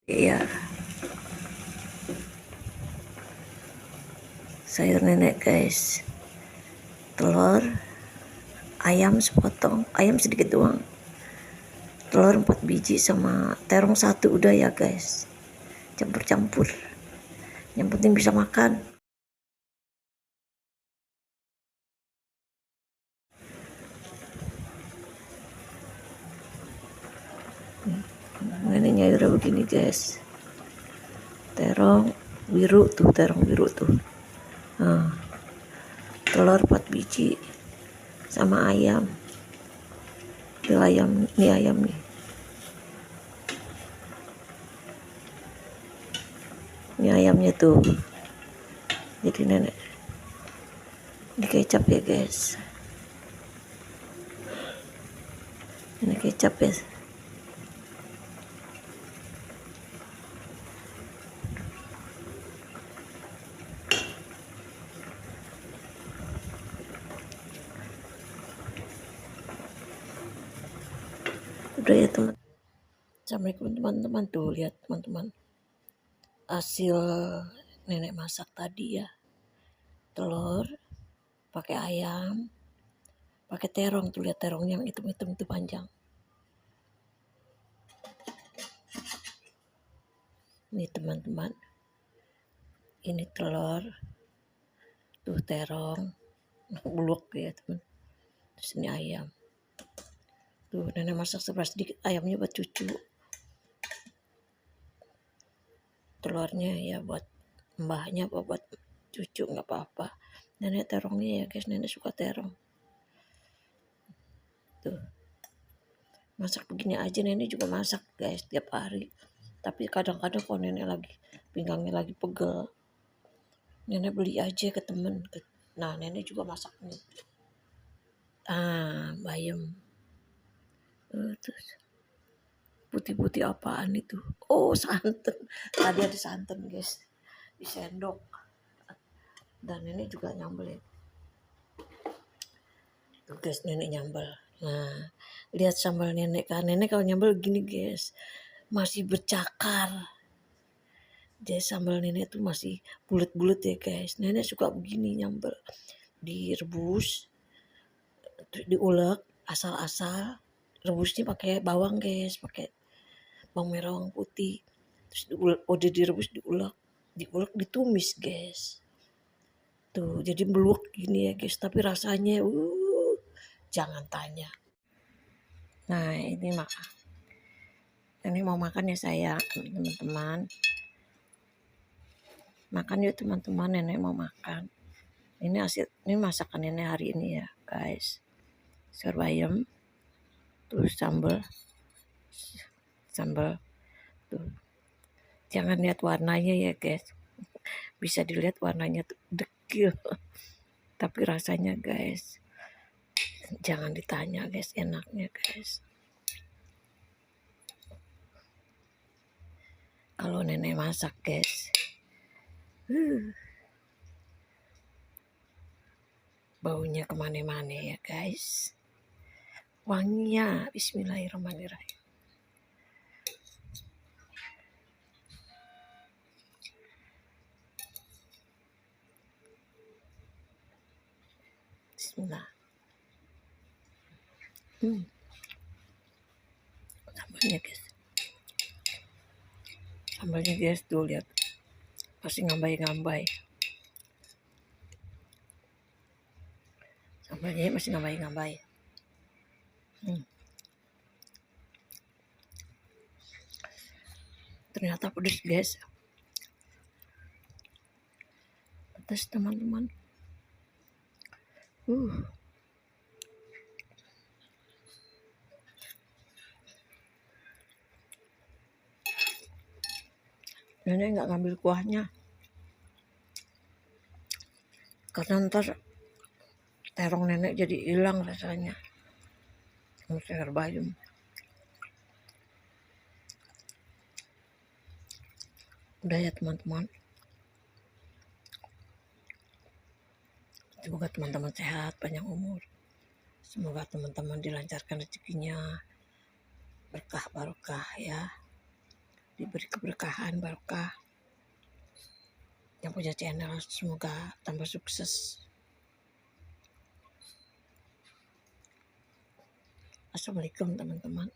Iya, sayur nenek guys. Telur, ayam sepotong, ayam sedikit doang. Telur 4 biji sama terong 1 udah ya guys. Campur-campur. Yang penting bisa makan. Nenek nyayur begini guys. Terong biru tuh, terong biru tuh. Telur 4 biji sama ayam. Tuh ayam nih. Ini ayamnya tuh. Jadi nenek ini kecap ya guys. Ini kecap ya. Udah ya teman. Assalamualaikum teman-teman, tuh lihat teman-teman hasil nenek masak tadi ya. Telur pakai ayam, pakai terong, tuh lihat terong yang hitam-hitam itu panjang. Ini teman-teman, ini telur, tuh terong, buluk ya teman. Terus ini ayam. Tuh nenek masak seberapa sedikit ayamnya buat cucu. Telurnya ya buat mbahnya apa buat cucu nggak apa-apa. Nenek terongnya ya guys, nenek suka terong. Tuh masak begini aja nenek juga masak guys tiap hari. Tapi kadang-kadang kalau nenek lagi pinggangnya lagi pegel, nenek beli aja ke temen. Nah nenek juga masak nih. Bayam. Terus putih-putih apaan itu? Oh santan. Tadi ada santan guys di sendok. Dan nenek juga nyambel ya. Tuh guys nenek nyambel. Nah lihat sambal nenek kan. Nenek kalau nyambel gini guys masih bercakar. Jadi sambal nenek tuh masih bulat-bulat ya guys. Nenek suka begini nyambel. Direbus, diulek asal-asal. Rebusnya pakai bawang guys, pakai bawang merah, bawang putih. Terus udah direbus, diulek, ditumis guys. Tuh jadi meluak gini ya guys. Tapi rasanya jangan tanya. Nah ini makan. Ini mau makan ya saya teman-teman. Makan yuk teman-teman, nenek mau makan. Ini masakan nenek hari ini ya guys. Sayur bayam, terus sambal tuh. Jangan lihat warnanya ya guys. Bisa dilihat warnanya tuh dekil. Tapi rasanya guys, jangan ditanya guys, enaknya guys. Kalau nenek masak guys, baunya kemana-mana ya guys. Wanginya, bismillahirrahmanirrahim. Bismillah. Sambalnya guys. Sambalnya guys tuh lihat. Pasti ngambai-ngambai. Sambalnya masih ngambai-ngambai. Ternyata pedes guys. Pedes teman-teman. Nenek nggak ngambil kuahnya. Karena ntar terong nenek jadi hilang rasanya. Sayur bayam. Udah ya teman-teman. Semoga teman-teman sehat, panjang umur. Semoga teman-teman dilancarkan rezekinya, berkah barokah ya. diberi keberkahan, barokah. Yang punya channel semoga tambah sukses. Assalamualaikum teman-teman.